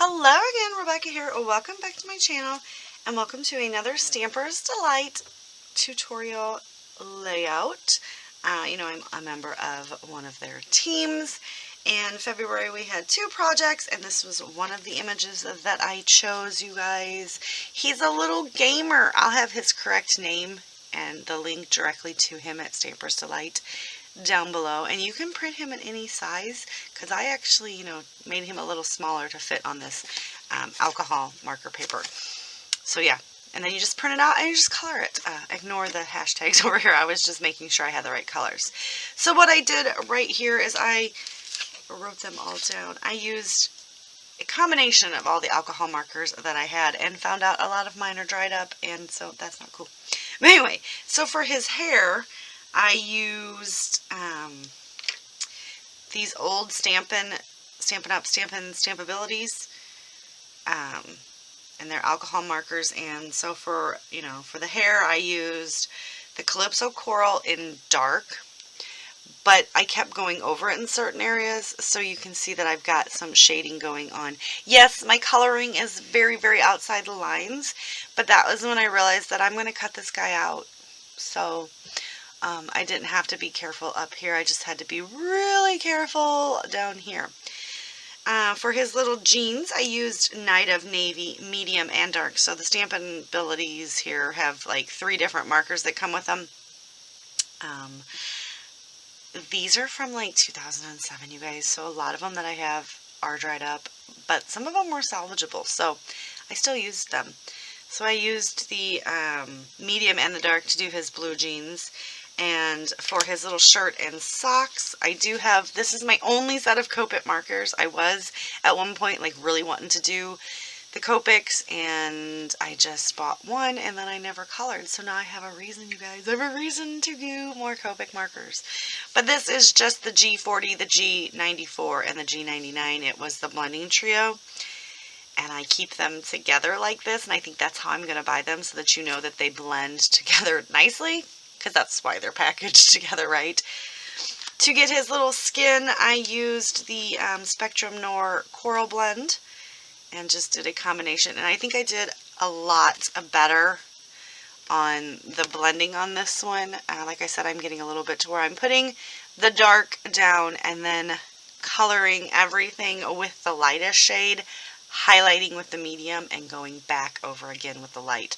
Hello again, Rebecca here. Welcome back to my channel and welcome to another Stamper's Delight tutorial layout. I'm a member of one of their teams. In February we had 2 projects and this was one of the images that I chose, you guys. He's a little gamer. I'll have his correct name and the link directly to him at Stamper's Delight down below, and you can print him in any size because I actually made him a little smaller to fit on this alcohol marker paper. So yeah, and then you just print it out and you just color it. Ignore the hashtags over here. I was just making sure I had the right colors. So what I did right here is I wrote them all down. I used a combination of all the alcohol markers that I had and found out a lot of mine are dried up, and so that's not cool. But anyway, so for his hair I used these old Stampin' Up! Stampabilities, and they're alcohol markers. And so for the hair I used the Calypso Coral in dark, but I kept going over it in certain areas, so you can see that I've got some shading going on. Yes, my coloring is very, very outside the lines, but that was when I realized that I'm going to cut this guy out. So I didn't have to be careful up here. I just had to be really careful down here. For his little jeans, I used Night of Navy, medium, and dark. So the Stampin' Abilities here have like 3 different markers that come with them. These are from like 2007, you guys. So a lot of them that I have are dried up, but some of them were salvageable. So I still used them. So I used the medium and the dark to do his blue jeans. And for his little shirt and socks, I do have, this is my only set of Copic markers. I was at one point like really wanting to do the Copics, and I just bought one and then I never colored. So now I have a reason, you guys. I have a reason to do more Copic markers. But this is just the G40, the G94, and the G99. It was the blending trio. And I keep them together like this, and I think that's how I'm going to buy them, so that you know that they blend together nicely. Because that's why they're packaged together, right? To get his little skin, I used the Spectrum Noir Coral Blend and just did a combination. And I think I did a lot better on the blending on this one. Like I said, I'm getting a little bit to where I'm putting the dark down and then coloring everything with the lightest shade, highlighting with the medium, and going back over again with the light.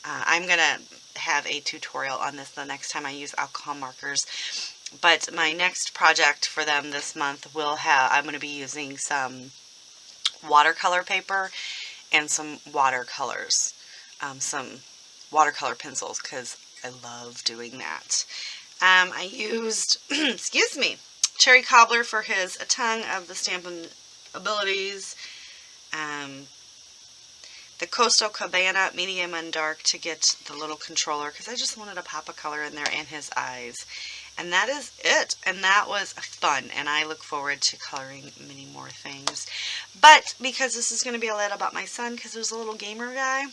I'm going to have a tutorial on this the next time I use alcohol markers, but my next project for them this month I'm going to be using some watercolor paper and some watercolors, some watercolor pencils, because I love doing that. I used, excuse me, Cherry Cobbler for his tongue of the Stampin' Abilities, the Coastal Cabana medium and dark to get the little controller, because I just wanted a pop of color in there and his eyes. And that is it. And that was fun. And I look forward to coloring many more things. But because this is going to be a lot about my son, because there's a little gamer guy,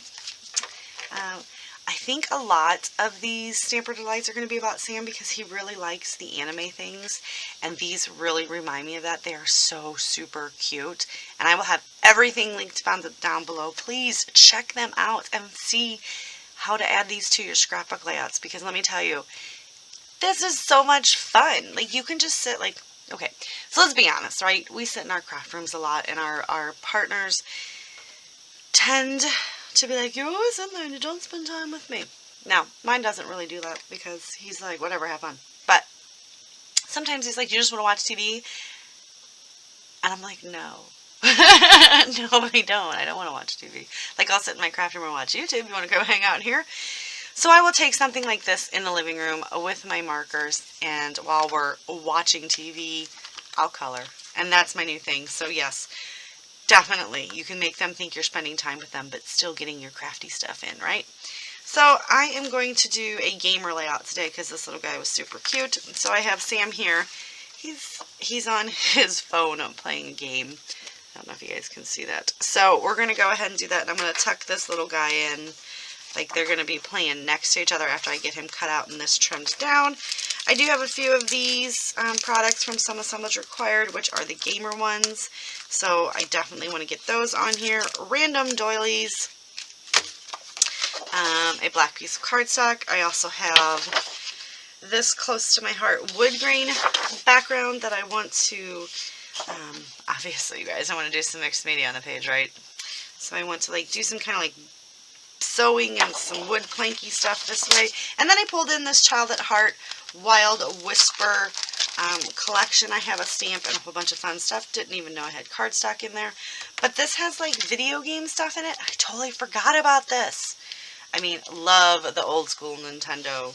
I think a lot of these Stamper Delights are going to be about Sam, because he really likes the anime things, and these really remind me of that. They are so super cute, and I will have everything linked down below. Please check them out and see how to add these to your scrapbook layouts, because let me tell you, this is so much fun. Like, you can just sit like, okay, so let's be honest, right? We sit in our craft rooms a lot, and our partners tend to be like, you're always in there and you don't spend time with me. Now, mine doesn't really do that, because he's like, whatever, have fun. But sometimes he's like, you just want to watch TV? And I'm like, no. No, I don't. I don't want to watch TV. Like, I'll sit in my craft room and watch YouTube. You want to go hang out here? So I will take something like this in the living room with my markers, and while we're watching TV, I'll color. And that's my new thing. So yes, definitely, you can make them think you're spending time with them, but still getting your crafty stuff in, right? So I am going to do a gamer layout today, because this little guy was super cute. So I have Sam here. He's on his phone playing a game. I don't know if you guys can see that. So we're going to go ahead and do that, and I'm going to tuck this little guy in. Like, they're going to be playing next to each other after I get him cut out and this trimmed down. I do have a few of these products from Some Assemblage Required, which are the gamer ones. So I definitely want to get those on here. Random doilies. A black piece of cardstock. I also have this close to my heart wood grain background that I want to, obviously you guys, I want to do some mixed media on the page, right? So I want to like do some kind of like sewing and some wood planky stuff this way. And then I pulled in this Child at Heart Wild Whisper collection. I have a stamp and a whole bunch of fun stuff. Didn't even know I had cardstock in there. But this has like video game stuff in it. I totally forgot about this. I mean, love the old school Nintendo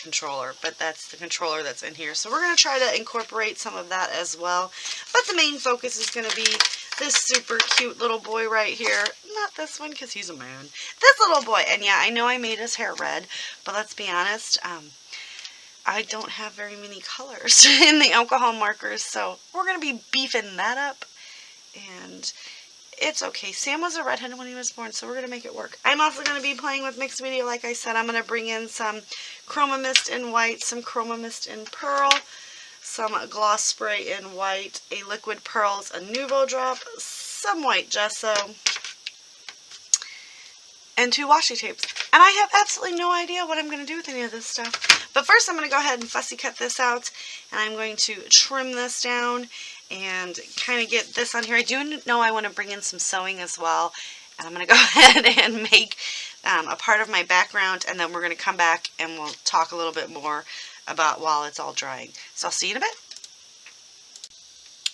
controller, but that's the controller that's in here. So we're going to try to incorporate some of that as well. But the main focus is going to be this super cute little boy right here. Not this one because he's a man. This little boy. And yeah, I know I made his hair red, but let's be honest, I don't have very many colors in the alcohol markers, so we're going to be beefing that up. And it's okay. Sam was a redhead when he was born, so we're going to make it work. I'm also going to be playing with mixed media, like I said. I'm going to bring in some Chroma Mist in white, some Chroma Mist in pearl, some gloss spray in white, a liquid pearls, a Nuvo drop, some white gesso, and 2 washi tapes. And I have absolutely no idea what I'm going to do with any of this stuff. But first I'm going to go ahead and fussy cut this out, and I'm going to trim this down and kind of get this on here. I do know I want to bring in some sewing as well, and I'm going to go ahead and make a part of my background, and then we're going to come back and we'll talk a little bit more about while it's all drying. So I'll see you in a bit.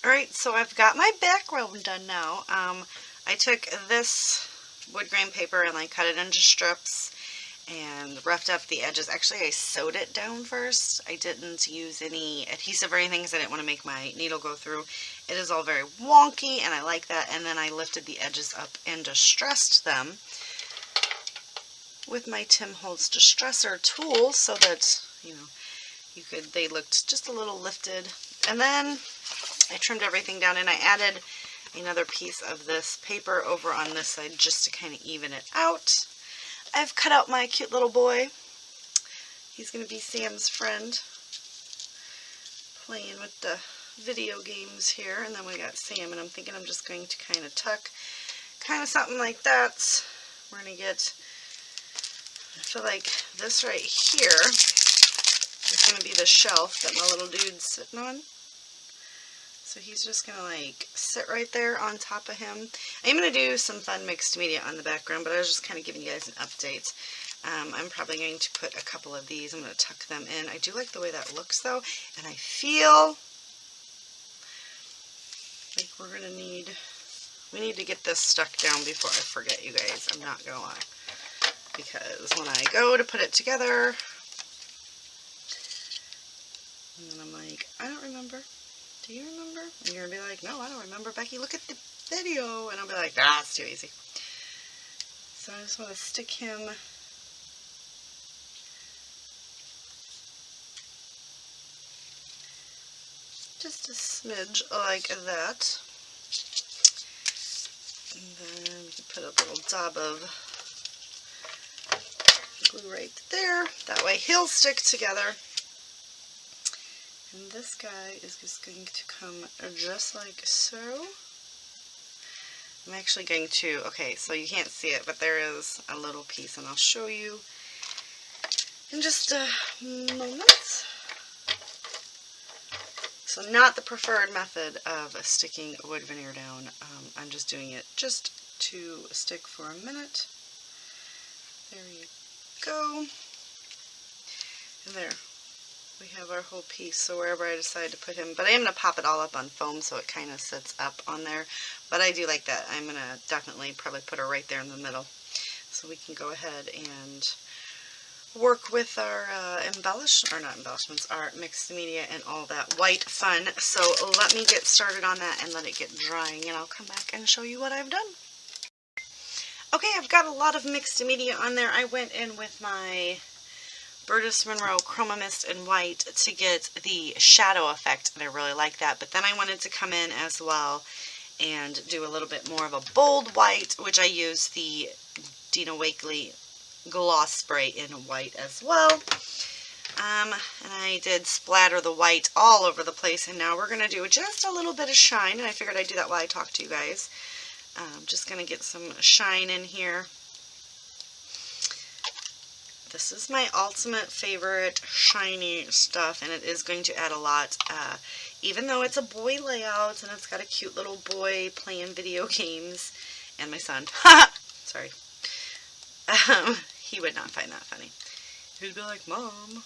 Alright, so I've got my background done now. I took this wood grain paper and I cut it into strips and roughed up the edges. Actually, I sewed it down first. I didn't use any adhesive or anything because I didn't want to make my needle go through. It is all very wonky, and I like that. And then I lifted the edges up and distressed them with my Tim Holtz Distressor tool so that, you know, they looked just a little lifted. And then I trimmed everything down, and I added another piece of this paper over on this side just to kind of even it out. I've cut out my cute little boy. He's going to be Sam's friend, playing with the video games here. And then we got Sam, and I'm thinking I'm just going to kind of tuck, kind of something like that. We're going to get, I feel like this right here is going to be the shelf that my little dude's sitting on. So he's just going to like sit right there on top of him. I'm going to do some fun mixed media on the background, but I was just kind of giving you guys an update. I'm probably going to put a couple of these. I'm going to tuck them in. I do like the way that looks though, and I feel like we need to get this stuck down before I forget, you guys. I'm not going to lie. Because when I go to put it together, and then I'm like, I don't remember. Do you remember? And you're going to be like, no, I don't remember, Becky. Look at the video. And I'll be like, ah, it's too easy. So I just want to stick him just a smidge like that. And then we can put a little dab of glue right there. That way he'll stick together. And this guy is just going to come just like so. I'm actually going to, okay, so you can't see it, but there is a little piece, and I'll show you in just a moment. So not the preferred method of sticking wood veneer down. I'm just doing it just to stick for a minute. There you go. And there. We have our whole piece, so wherever I decide to put him, but I am going to pop it all up on foam so it kind of sits up on there, but I do like that. I'm going to definitely probably put her right there in the middle, so we can go ahead and work with our embellishments, our mixed media and all that white fun. So let me get started on that and let it get drying, and I'll come back and show you what I've done. Okay, I've got a lot of mixed media on there. I went in with my Burgess Monroe Chroma Mist in white to get the shadow effect, and I really like that. But then I wanted to come in as well and do a little bit more of a bold white, which I use the Dina Wakley gloss spray in white as well. And I did splatter the white all over the place, and now we're going to do just a little bit of shine, and I figured I'd do that while I talk to you guys. I'm just going to get some shine in here. This is my ultimate favorite shiny stuff, and it is going to add a lot. Even though it's a boy layout, and it's got a cute little boy playing video games, and my son. Sorry. He would not find that funny. He'd be like, Mom.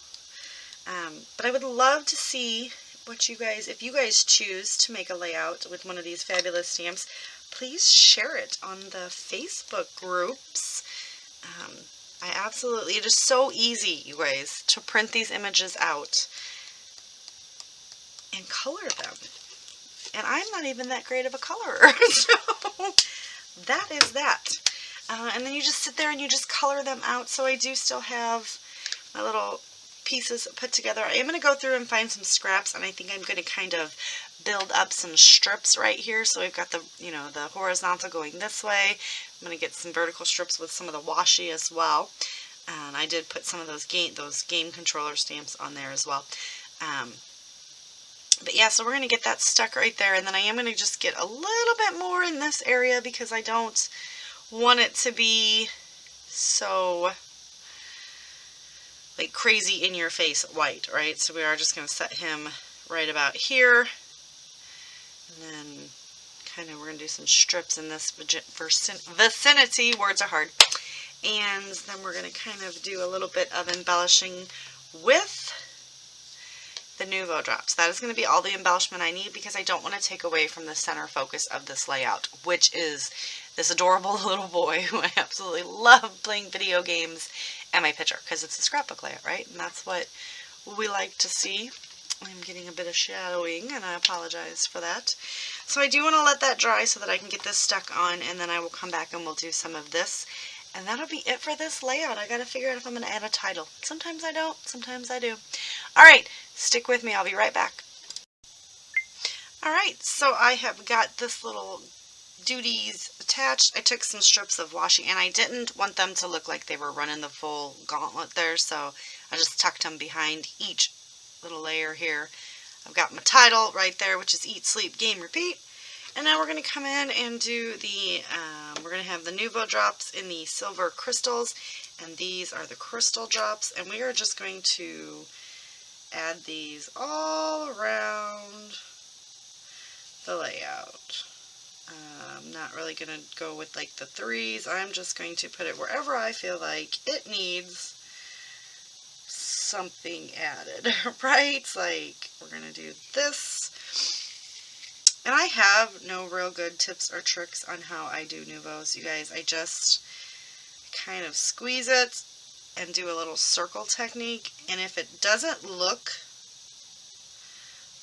But I would love to see what you guys, if you guys choose to make a layout with one of these fabulous stamps, please share it on the Facebook groups. It is so easy, you guys, to print these images out and color them. And I'm not even that great of a colorer, so that is that. And then you just sit there and you just color them out. So I do still have my little pieces put together. I am going to go through and find some scraps, and I think I'm going to kind of build up some strips right here. So we've got the, the horizontal going this way. I'm going to get some vertical strips with some of the washi as well. And I did put some of those game controller stamps on there as well. But yeah, so we're going to get that stuck right there, and then I am going to just get a little bit more in this area because I don't want it to be so like crazy in your face white, right? So we are just going to set him right about here, and then kind of we're going to do some strips in this vicinity. Words are hard. And then we're going to kind of do a little bit of embellishing with the Nouveau drops. That is going to be all the embellishment I need because I don't want to take away from the center focus of this layout, which is this adorable little boy who I absolutely love playing video games and my picture, because it's a scrapbook layout, right? And that's what we like to see. I'm getting a bit of shadowing, and I apologize for that. So I do want to let that dry so that I can get this stuck on, and then I will come back and we'll do some of this. And that'll be it for this layout. I got to figure out if I'm going to add a title. Sometimes I don't, sometimes I do. Alright, stick with me. I'll be right back. Alright, so I have got this little duties attached. I took some strips of washi, and I didn't want them to look like they were running the full gauntlet there, so I just tucked them behind each little layer here. I've got my title right there, which is Eat, Sleep, Game, Repeat. And now we're going to come in and do the, we're going to have the Nouveau drops in the silver crystals, and these are the crystal drops, and we are just going to add these all around the layout. I'm not really going to go with like the threes. I'm just going to put it wherever I feel like it needs something added, right? Like we're going to do this. And I have no real good tips or tricks on how I do Nouveaus, you guys. I just kind of squeeze it and do a little circle technique. And if it doesn't look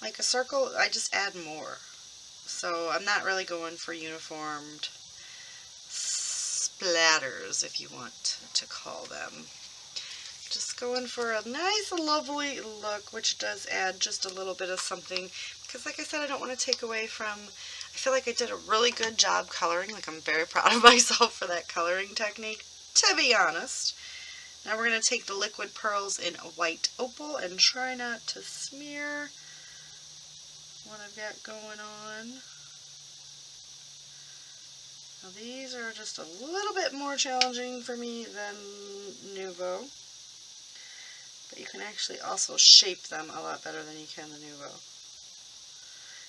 like a circle, I just add more. So I'm not really going for uniformed splatters, if you want to call them. Just going for a nice, lovely look, which does add just a little bit of something. Because like I said, I don't want to take away from, I feel like I did a really good job coloring. Like I'm very proud of myself for that coloring technique, to be honest. Now we're going to take the liquid pearls in a white opal and try not to smear what I've got going on. Now these are just a little bit more challenging for me than Nouveau. But you can actually also shape them a lot better than you can the Nouveau,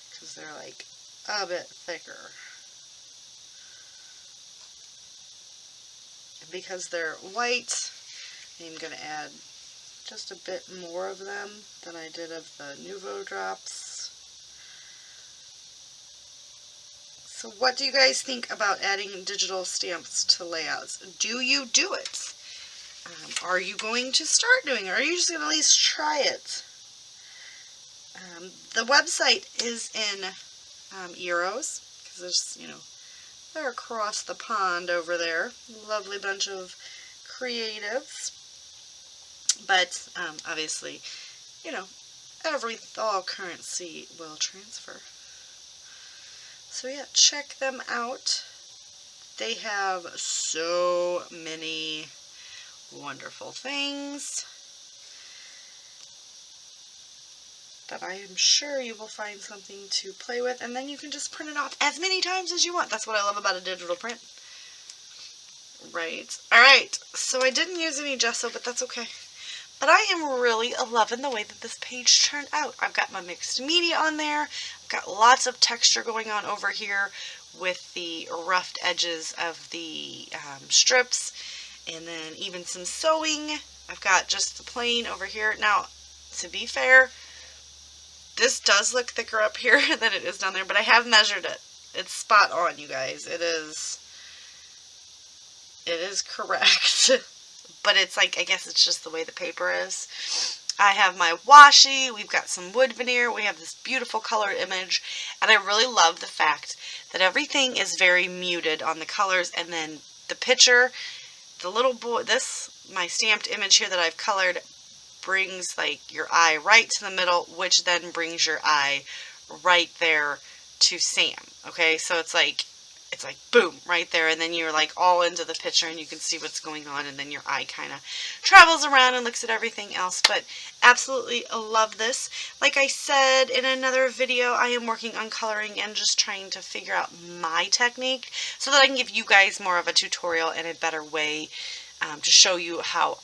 because they're like a bit thicker. And because they're white, I'm going to add just a bit more of them than I did of the Nouveau drops. So what do you guys think about adding digital stamps to layouts? Do you do it? Are you going to start doing it? Or are you just going to at least try it? The website is in Euros, because there's, they're across the pond over there. Lovely bunch of creatives. But obviously, all currency will transfer. So yeah, check them out. They have so many wonderful things. then I'm sure you will find something to play with, and then you can just print it off as many times as you want. That's what I love about a digital print. Right. Alright, so I didn't use any gesso, but that's okay. But I am really loving the way that this page turned out. I've got my mixed media on there. I've got lots of texture going on over here with the roughed edges of the strips. And then even some sewing. I've got just the plain over here. Now, to be fair, this does look thicker up here than it is down there, but I have measured it. It's spot on, you guys. It is correct. But it's like, I guess it's just the way the paper is. I have my washi, we've got some wood veneer, we have this beautiful colored image, and I really love the fact that everything is very muted on the colors, and then the picture, the little boy, my stamped image here that I've colored brings like your eye right to the middle, which then brings your eye right there to Sam. Okay, so it's like boom, right there, and then you're like all into the picture and you can see what's going on, and then your eye kind of travels around and looks at everything else. But absolutely love this. Like I said in another video, I am working on coloring and just trying to figure out my technique so that I can give you guys more of a tutorial and a better way to show you how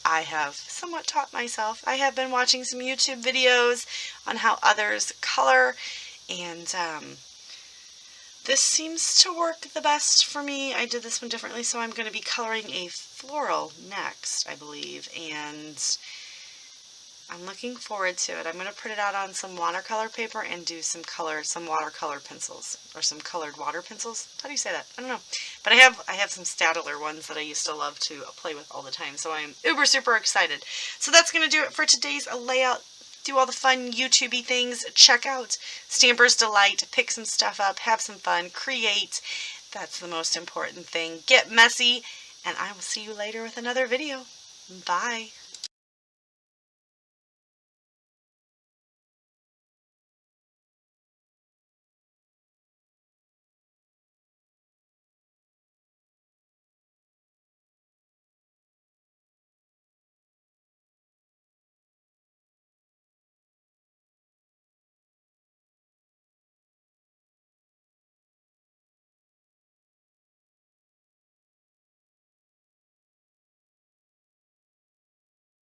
I have somewhat taught myself. I have been watching some YouTube videos on how others color, and this seems to work the best for me. I did this one differently, so I'm going to be coloring a floral next, I believe, and I'm looking forward to it. I'm going to print it out on some watercolor paper and do some watercolor pencils, or some colored water pencils. How do you say that? I don't know. But I have some Staedtler ones that I used to love to play with all the time, so I'm uber super excited. So that's going to do it for today's layout. Do all the fun YouTube-y things. Check out Stamper's Delight. Pick some stuff up. Have some fun. Create. That's the most important thing. Get messy. And I will see you later with another video. Bye.